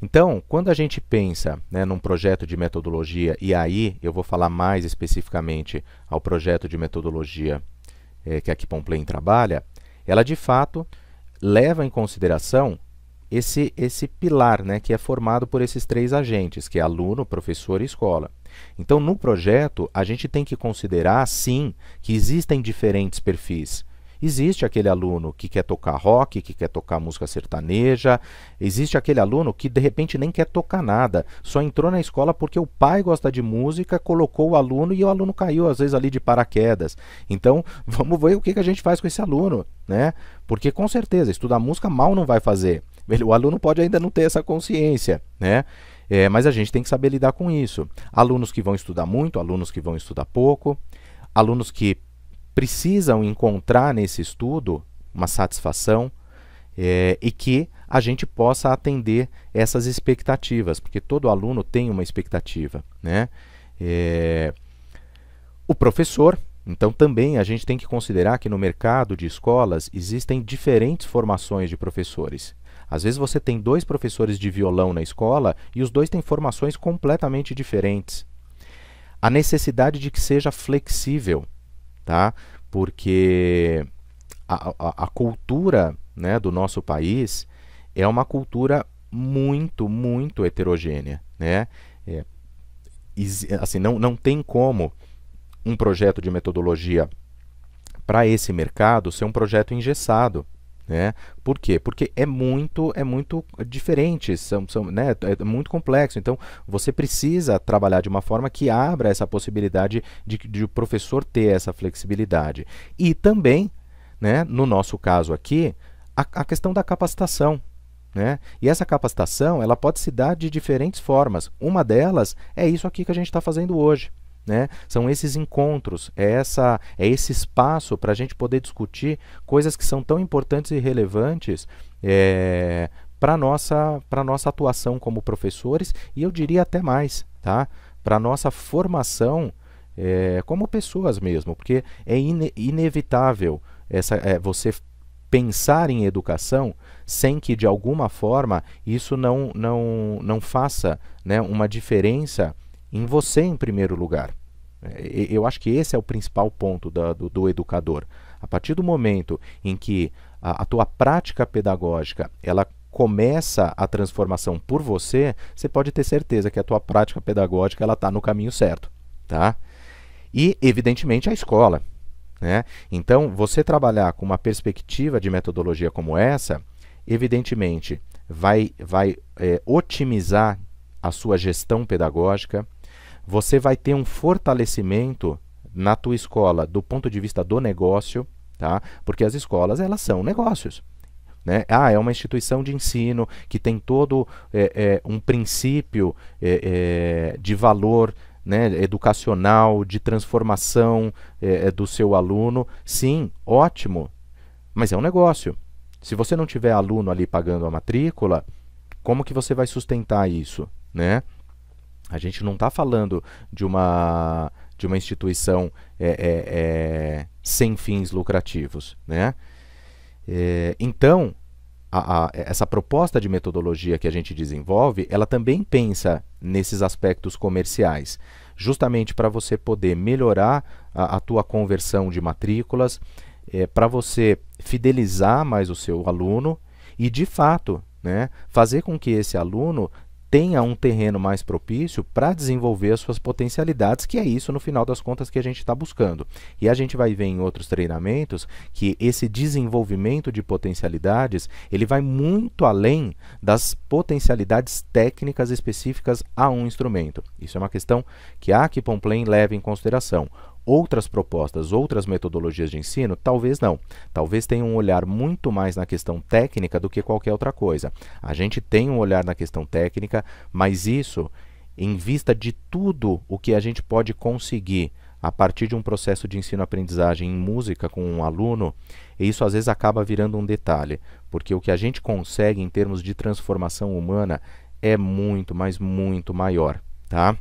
Então, quando a gente pensa, né, num projeto de metodologia, e aí eu vou falar mais especificamente ao projeto de metodologia que a Kipomplay trabalha, ela de fato leva em consideração esse pilar, né, que é formado por esses 3 agentes, que é aluno, professor e escola. Então, no projeto, a gente tem que considerar, sim, que existem diferentes perfis. Existe aquele aluno que quer tocar rock, que quer tocar música sertaneja. Existe aquele aluno que de repente nem quer tocar nada. Só entrou na escola porque o pai gosta de música, colocou o aluno e o aluno caiu às vezes ali de paraquedas. Então vamos ver o que a gente faz com esse aluno, né? Porque com certeza estudar música mal não vai fazer. O aluno pode ainda não ter essa consciência, né? Mas a gente tem que saber lidar com isso. Alunos que vão estudar muito, alunos que vão estudar pouco, alunos que precisam encontrar nesse estudo uma satisfação e que a gente possa atender essas expectativas, porque todo aluno tem uma expectativa, né? O professor, então também a gente tem que considerar que no mercado de escolas existem diferentes formações de professores. Às vezes você tem 2 professores de violão na escola e os 2 têm formações completamente diferentes. A necessidade de que seja flexível, tá? Porque a cultura, né, do nosso país é uma cultura muito, muito heterogênea, né? Assim, não tem como um projeto de metodologia para esse mercado ser um projeto engessado, né? Por quê? Porque é muito diferente, né? É muito complexo. Então, você precisa trabalhar de uma forma que abra essa possibilidade de o professor ter essa flexibilidade. E também, né, no nosso caso aqui, a questão da capacitação, né? E essa capacitação ela pode se dar de diferentes formas. Uma delas é isso aqui que a gente está fazendo hoje, né? São esses encontros, é esse espaço para a gente poder discutir coisas que são tão importantes e relevantes para a nossa atuação como professores, e eu diria até mais, tá? Para a nossa formação como pessoas mesmo, porque é inevitável você pensar em educação sem que, de alguma forma, isso não faça, né, uma diferença em você em primeiro lugar. Eu acho que esse é o principal ponto do educador. A partir do momento em que a tua prática pedagógica ela começa a transformação por você, você pode ter certeza que a tua prática pedagógica ela está no caminho certo, tá? E, evidentemente, a escola, né? Então, você trabalhar com uma perspectiva de metodologia como essa, evidentemente, vai otimizar a sua gestão pedagógica, você vai ter um fortalecimento na tua escola do ponto de vista do negócio, tá? Porque as escolas, elas são negócios, né? É uma instituição de ensino que tem todo um princípio de valor, né, educacional, de transformação do seu aluno. Sim, ótimo, mas é um negócio. Se você não tiver aluno ali pagando a matrícula, como que você vai sustentar isso, né? A gente não está falando de uma instituição sem fins lucrativos, né? Então, essa proposta de metodologia que a gente desenvolve, ela também pensa nesses aspectos comerciais, justamente para você poder melhorar a tua conversão de matrículas, para você fidelizar mais o seu aluno e, de fato, né, fazer com que esse aluno tenha um terreno mais propício para desenvolver as suas potencialidades, que é isso, no final das contas, que a gente está buscando. E a gente vai ver em outros treinamentos que esse desenvolvimento de potencialidades, ele vai muito além das potencialidades técnicas específicas a um instrumento. Isso é uma questão que a Kipon-Plain leva em consideração. Outras propostas, outras metodologias de ensino, talvez não. Talvez tenham um olhar muito mais na questão técnica do que qualquer outra coisa. A gente tem um olhar na questão técnica, mas isso, em vista de tudo o que a gente pode conseguir a partir de um processo de ensino-aprendizagem em música com um aluno, isso às vezes acaba virando um detalhe, porque o que a gente consegue em termos de transformação humana é muito, mas muito maior, tá?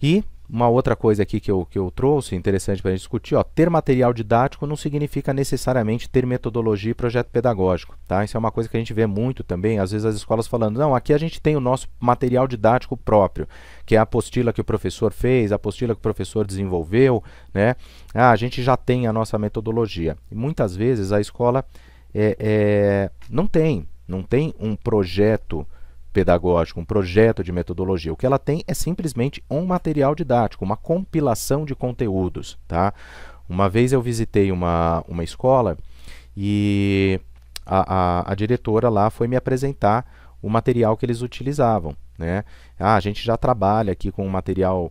E uma outra coisa aqui que eu trouxe, interessante para a gente discutir, ter material didático não significa necessariamente ter metodologia e projeto pedagógico, tá? Isso é uma coisa que a gente vê muito também, às vezes as escolas falando, não, aqui a gente tem o nosso material didático próprio, que é a apostila que o professor fez, a apostila que o professor desenvolveu, né? A gente já tem a nossa metodologia. E muitas vezes a escola não tem um projeto pedagógico, um projeto de metodologia. O que ela tem é simplesmente um material didático, uma compilação de conteúdos, tá? Uma vez eu visitei uma escola e a diretora lá foi me apresentar o material que eles utilizavam, né? A gente já trabalha aqui com um material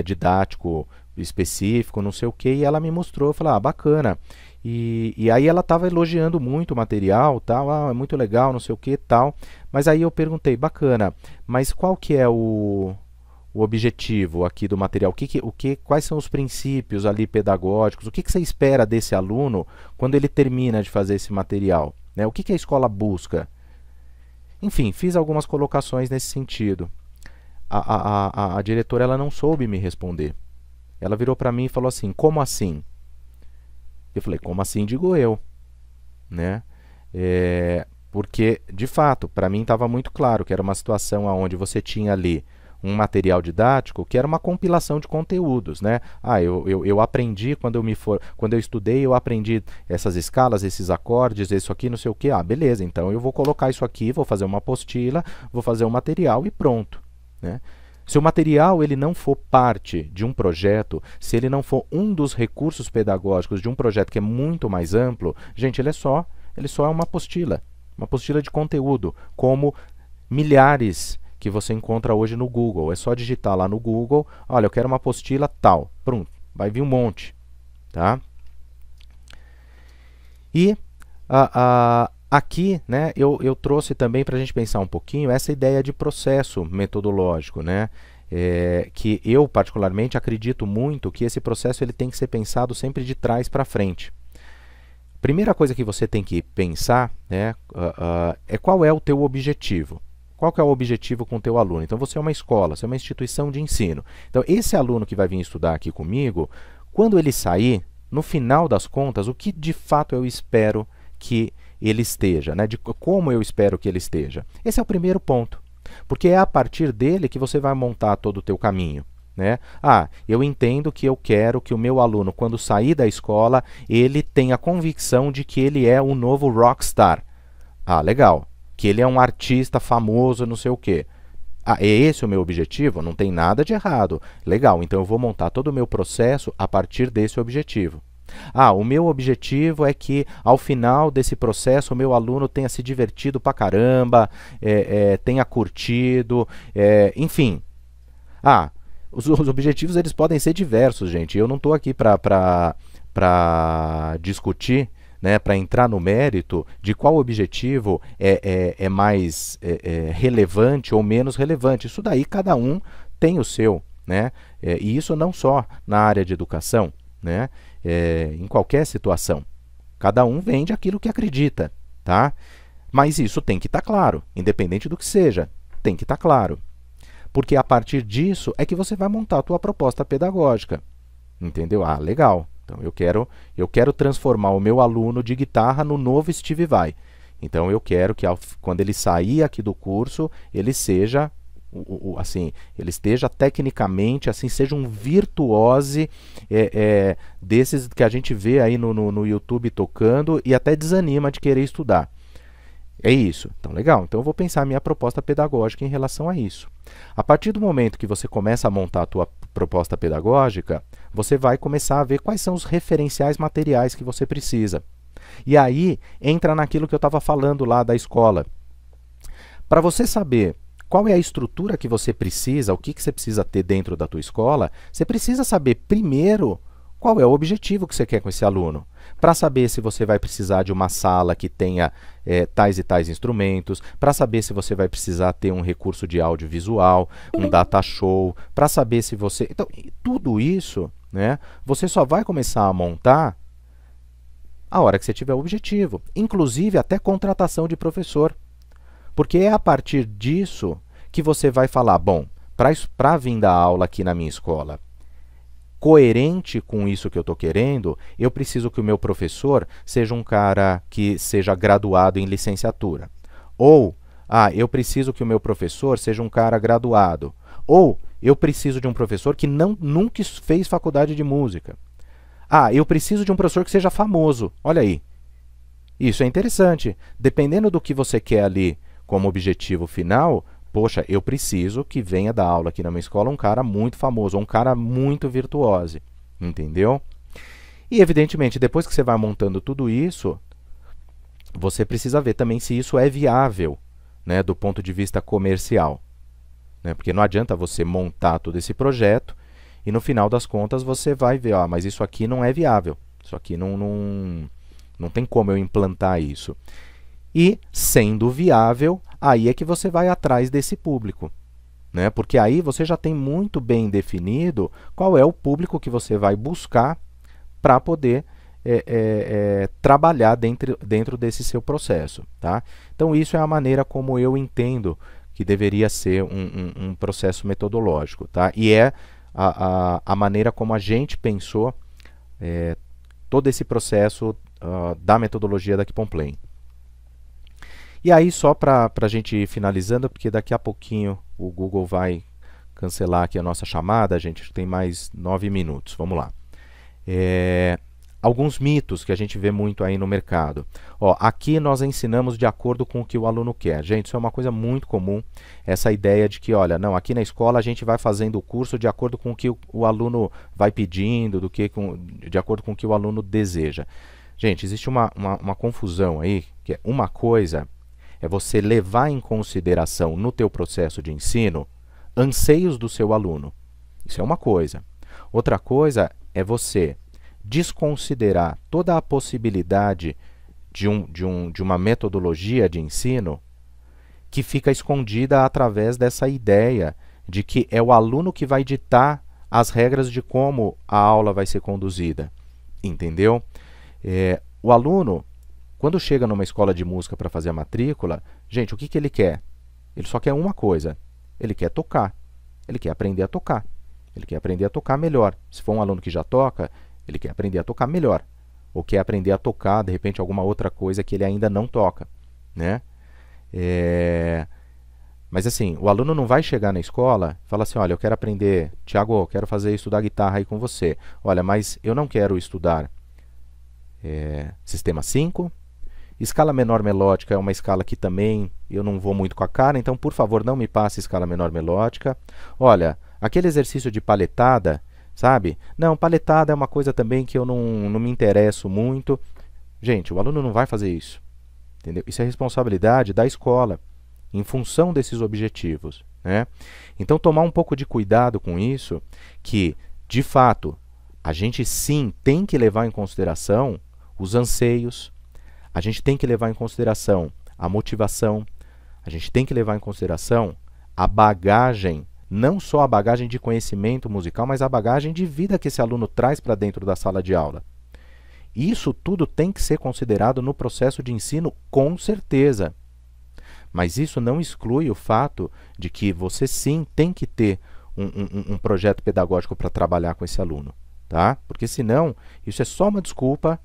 didático específico, não sei o que, e ela me mostrou, eu falei, bacana. E aí ela estava elogiando muito o material, tal, é muito legal, não sei o que, tal. Mas aí eu perguntei, bacana, mas qual que é o objetivo aqui do material? Quais são os princípios ali pedagógicos? O que você espera desse aluno quando ele termina de fazer esse material, né? O que a escola busca? Enfim, fiz algumas colocações nesse sentido. A diretora ela não soube me responder. Ela virou para mim e falou assim, como assim? Eu falei, como assim, digo eu, né? Porque, de fato, para mim estava muito claro que era uma situação onde você tinha ali um material didático que era uma compilação de conteúdos, né? Eu aprendi quando eu estudei, eu aprendi essas escalas, esses acordes, isso aqui, não sei o que. Beleza, então eu vou colocar isso aqui, vou fazer uma apostila, vou fazer um material e pronto, né? Se o material ele não for parte de um projeto, se ele não for um dos recursos pedagógicos de um projeto que é muito mais amplo, gente, ele só é uma apostila de conteúdo, como milhares que você encontra hoje no Google. É só digitar lá no Google, olha, eu quero uma apostila tal, pronto, vai vir um monte, tá? E aqui, né, eu trouxe também para a gente pensar um pouquinho essa ideia de processo metodológico, né? Que eu particularmente acredito muito que esse processo ele tem que ser pensado sempre de trás para frente. Primeira coisa que você tem que pensar, né, é qual é o teu objetivo. Qual que é o objetivo com o teu aluno? Então você é uma escola, você é uma instituição de ensino. Então esse aluno que vai vir estudar aqui comigo, quando ele sair, no final das contas, o que de fato eu espero que ele esteja, né? De como eu espero que ele esteja. Esse é o primeiro ponto, porque é a partir dele que você vai montar todo o teu caminho, né? Eu entendo que eu quero que o meu aluno, quando sair da escola, ele tenha a convicção de que ele é um novo rockstar. Legal. Que ele é um artista famoso, não sei o quê. É esse o meu objetivo? Não tem nada de errado. Legal, então eu vou montar todo o meu processo a partir desse objetivo. O meu objetivo é que ao final desse processo o meu aluno tenha se divertido pra caramba, tenha curtido, enfim. Os objetivos eles podem ser diversos, gente. Eu não estou aqui para discutir, né, para entrar no mérito de qual objetivo é mais relevante ou menos relevante. Isso daí cada um tem o seu, né? E isso não só na área de educação, né? Em qualquer situação. Cada um vende aquilo que acredita, tá? Mas isso tem que estar claro, independente do que seja, tem que estar claro. Porque a partir disso é que você vai montar a tua proposta pedagógica. Entendeu? Legal. Então eu quero transformar o meu aluno de guitarra no novo Steve Vai. Então eu quero que quando ele sair aqui do curso, ele seja assim, ele esteja tecnicamente, assim, seja um virtuose desses que a gente vê aí no YouTube tocando e até desanima de querer estudar. É isso. Então, legal. Então, eu vou pensar a minha proposta pedagógica em relação a isso. A partir do momento que você começa a montar a tua proposta pedagógica, você vai começar a ver quais são os referenciais materiais que você precisa. E aí, entra naquilo que eu estava falando lá da escola. Para você saber qual é a estrutura que você precisa, o que você precisa ter dentro da tua escola, você precisa saber primeiro qual é o objetivo que você quer com esse aluno. Para saber se você vai precisar de uma sala que tenha tais e tais instrumentos, para saber se você vai precisar ter um recurso de audiovisual, um data show, para saber se você... Então, tudo isso, né, você só vai começar a montar a hora que você tiver o objetivo. Inclusive até contratação de professor. Porque é a partir disso que você vai falar, bom, para vir dar aula aqui na minha escola, coerente com isso que eu estou querendo, eu preciso que o meu professor seja um cara que seja graduado em licenciatura. Ou, eu preciso que o meu professor seja um cara graduado. Ou, eu preciso de um professor que nunca fez faculdade de música. Eu preciso de um professor que seja famoso. Olha aí. Isso é interessante. Dependendo do que você quer ali como objetivo final, poxa, eu preciso que venha dar aula aqui na minha escola um cara muito famoso, um cara muito virtuoso, entendeu? E evidentemente, depois que você vai montando tudo isso, você precisa ver também se isso é viável, né, do ponto de vista comercial, né? Porque não adianta você montar todo esse projeto e no final das contas você vai ver, mas isso aqui não é viável, isso aqui não tem como eu implantar isso. E, sendo viável, aí é que você vai atrás desse público, né? Porque aí você já tem muito bem definido qual é o público que você vai buscar para poder trabalhar dentro desse seu processo, tá? Então, isso é a maneira como eu entendo que deveria ser um processo metodológico, tá? E é a maneira como a gente pensou todo esse processo da metodologia da KeepOnPlaying. E aí, só para a gente ir finalizando, porque daqui a pouquinho o Google vai cancelar aqui a nossa chamada, a gente tem mais 9 minutos. Vamos lá. Alguns mitos que a gente vê muito aí no mercado. Aqui nós ensinamos de acordo com o que o aluno quer. Gente, isso é uma coisa muito comum, essa ideia de que, olha, não, aqui na escola a gente vai fazendo o curso de acordo com o que o aluno vai pedindo, de acordo com o que o aluno deseja. Gente, existe uma confusão aí, que uma coisa é você levar em consideração no teu processo de ensino anseios do seu aluno. Isso é uma coisa. Outra coisa é você desconsiderar toda a possibilidade de uma metodologia de ensino que fica escondida através dessa ideia de que é o aluno que vai ditar as regras de como a aula vai ser conduzida, entendeu? O aluno, quando chega numa escola de música para fazer a matrícula, gente, o que ele quer? Ele só quer uma coisa, ele quer tocar, ele quer aprender a tocar, ele quer aprender a tocar melhor. Se for um aluno que já toca, ele quer aprender a tocar melhor, ou quer aprender a tocar, de repente, alguma outra coisa que ele ainda não toca, né? Mas assim, o aluno não vai chegar na escola e falar assim, olha, eu quero aprender, Tiago, eu quero estudar guitarra aí com você. Olha, mas eu não quero estudar sistema 5, escala menor melódica é uma escala que também eu não vou muito com a cara, então por favor não me passe escala menor melódica. Olha, aquele exercício de paletada, sabe? Não, paletada é uma coisa também que eu não me interesso muito. Gente, o aluno não vai fazer isso. Entendeu? Isso é responsabilidade da escola, em função desses objetivos, né? Então, tomar um pouco de cuidado com isso, que, de fato, a gente sim tem que levar em consideração os anseios, a gente tem que levar em consideração a motivação, a gente tem que levar em consideração a bagagem, não só a bagagem de conhecimento musical, mas a bagagem de vida que esse aluno traz para dentro da sala de aula. Isso tudo tem que ser considerado no processo de ensino, com certeza. Mas isso não exclui o fato de que você sim tem que ter um projeto pedagógico para trabalhar com esse aluno, tá? Porque senão, isso é só uma desculpa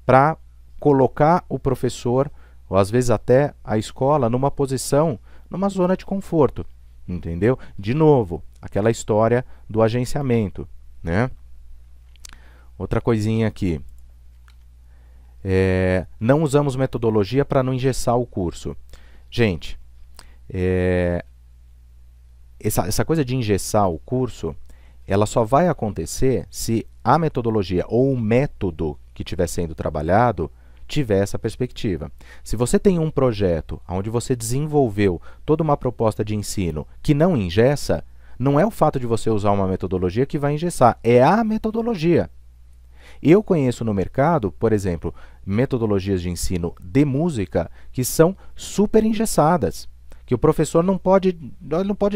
para colocar o professor, ou às vezes até a escola, numa posição, numa zona de conforto, entendeu? De novo, aquela história do agenciamento, né? Outra coisinha aqui. Não usamos metodologia para não engessar o curso. Gente, essa coisa de engessar o curso, ela só vai acontecer se a metodologia ou o método que estiver sendo trabalhado tiver essa perspectiva. Se você tem um projeto onde você desenvolveu toda uma proposta de ensino que não engessa, não é o fato de você usar uma metodologia que vai engessar, é a metodologia. Eu conheço no mercado, por exemplo, metodologias de ensino de música que são super engessadas, que o professor não pode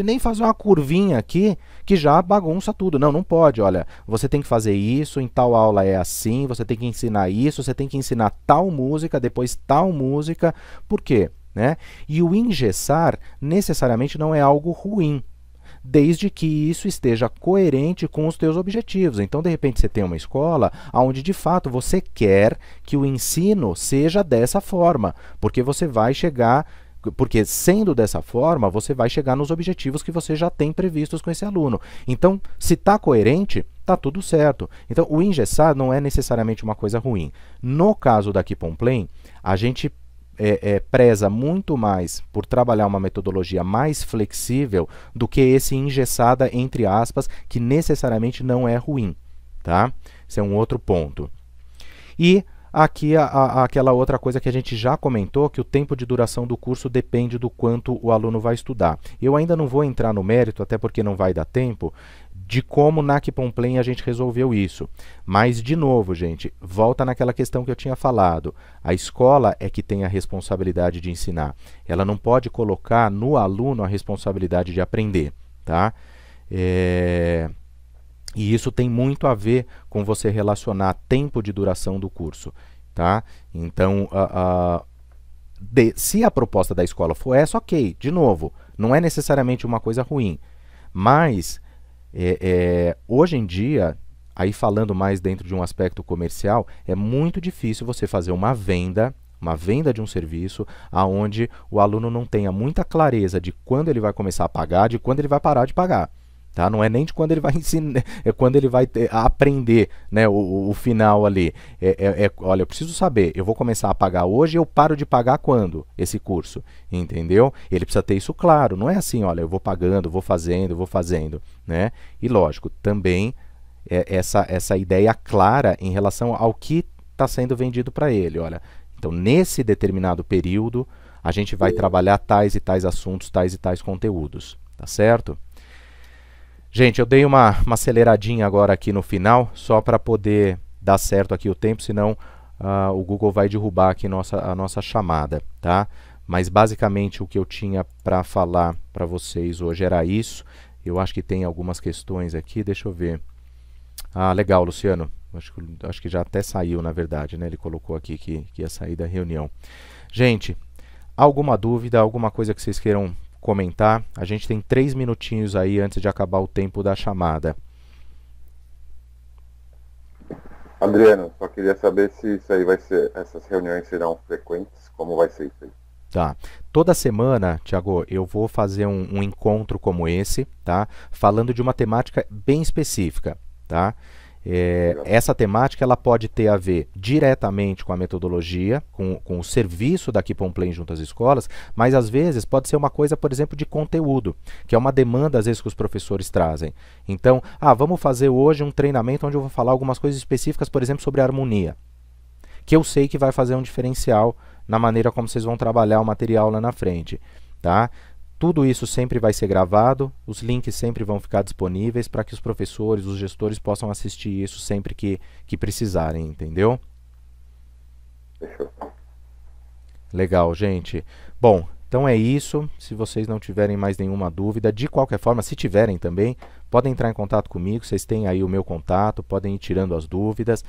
nem fazer uma curvinha aqui que já bagunça tudo. Não pode. Olha, você tem que fazer isso, em tal aula é assim, você tem que ensinar isso, você tem que ensinar tal música, depois tal música. Por quê? Né? E o engessar necessariamente não é algo ruim, desde que isso esteja coerente com os teus objetivos. Então, de repente, você tem uma escola onde, de fato, você quer que o ensino seja dessa forma, porque você vai chegar, porque sendo dessa forma, você vai chegar nos objetivos que você já tem previstos com esse aluno. Então, se está coerente, está tudo certo. Então, o engessar não é necessariamente uma coisa ruim. No caso da Keep On Playing, a gente preza muito mais por trabalhar uma metodologia mais flexível do que esse engessada, entre aspas, que necessariamente não é ruim, tá? Esse é um outro ponto. E aqui aquela outra coisa que a gente já comentou, que o tempo de duração do curso depende do quanto o aluno vai estudar. Eu ainda não vou entrar no mérito, até porque não vai dar tempo, de como na Keep On Playing a gente resolveu isso. Mas, de novo, gente, volta naquela questão que eu tinha falado. A escola é que tem a responsabilidade de ensinar. Ela não pode colocar no aluno a responsabilidade de aprender, tá? E isso tem muito a ver com você relacionar tempo de duração do curso, tá? Então, se a proposta da escola for essa, ok, de novo, não é necessariamente uma coisa ruim, mas hoje em dia, aí falando mais dentro de um aspecto comercial, é muito difícil você fazer uma venda de um serviço aonde o aluno não tenha muita clareza de quando ele vai começar a pagar, de quando ele vai parar de pagar. Tá? Não é nem de quando ele vai ensinar, é quando ele vai aprender, né, o final ali. Olha, eu preciso saber, eu vou começar a pagar hoje e eu paro de pagar quando? Esse curso, entendeu? Ele precisa ter isso claro, não é assim, olha, eu vou pagando, vou fazendo, né? E lógico, também essa ideia clara em relação ao que está sendo vendido para ele, olha. Então, nesse determinado período, a gente vai trabalhar tais e tais assuntos, tais e tais conteúdos, tá certo? Gente, eu dei uma aceleradinha agora aqui no final, só para poder dar certo aqui o tempo, senão o Google vai derrubar aqui a nossa chamada, tá? Mas basicamente o que eu tinha para falar para vocês hoje era isso. Eu acho que tem algumas questões aqui, deixa eu ver. Ah, legal, Luciano. Acho que já até saiu, na verdade, né? Ele colocou aqui que ia sair da reunião. Gente, alguma dúvida, alguma coisa que vocês queiram comentar? A gente tem 3 minutinhos aí antes de acabar o tempo da chamada. Adriano, só queria saber se isso aí essas reuniões serão frequentes, como vai ser isso aí? Tá. Toda semana, Thiago, eu vou fazer um encontro como esse, tá? Falando de uma temática bem específica, tá? Essa temática ela pode ter a ver diretamente com a metodologia, com o serviço da Keep on Playing junto às escolas, mas às vezes pode ser uma coisa, por exemplo, de conteúdo, que é uma demanda às vezes que os professores trazem. Então, vamos fazer hoje um treinamento onde eu vou falar algumas coisas específicas, por exemplo, sobre harmonia, que eu sei que vai fazer um diferencial na maneira como vocês vão trabalhar o material lá na frente, tá? Tudo isso sempre vai ser gravado, os links sempre vão ficar disponíveis para que os professores, os gestores possam assistir isso sempre que precisarem, entendeu? Fechou. Legal, gente. Bom, então é isso. Se vocês não tiverem mais nenhuma dúvida, de qualquer forma, se tiverem também, podem entrar em contato comigo, vocês têm aí o meu contato, podem ir tirando as dúvidas.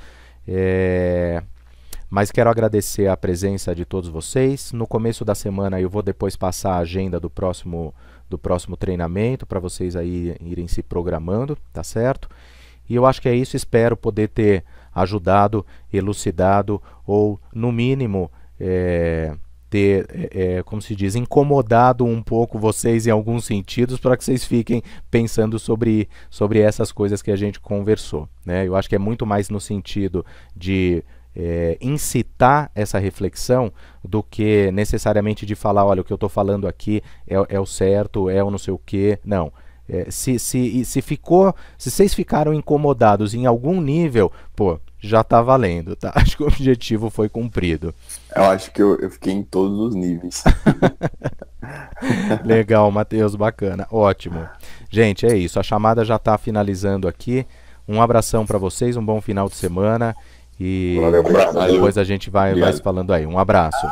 Mas quero agradecer a presença de todos vocês. No começo da semana eu vou depois passar a agenda do próximo treinamento para vocês aí irem se programando, tá certo? E eu acho que é isso, espero poder ter ajudado, elucidado ou, no mínimo, ter, como se diz, incomodado um pouco vocês em alguns sentidos para que vocês fiquem pensando sobre essas coisas que a gente conversou, né? Eu acho que é muito mais no sentido de incitar essa reflexão do que necessariamente de falar, olha, o que eu estou falando aqui é o certo, é o não sei o que. Não. Se vocês ficaram incomodados em algum nível, pô, já está valendo, tá? Acho que o objetivo foi cumprido. Eu acho que eu fiquei em todos os níveis. Legal, Matheus, bacana, ótimo. Gente, é isso, a chamada já está finalizando aqui. Um abração para vocês, um bom final de semana. E Valeu, depois a gente vai se falando aí. Um abraço.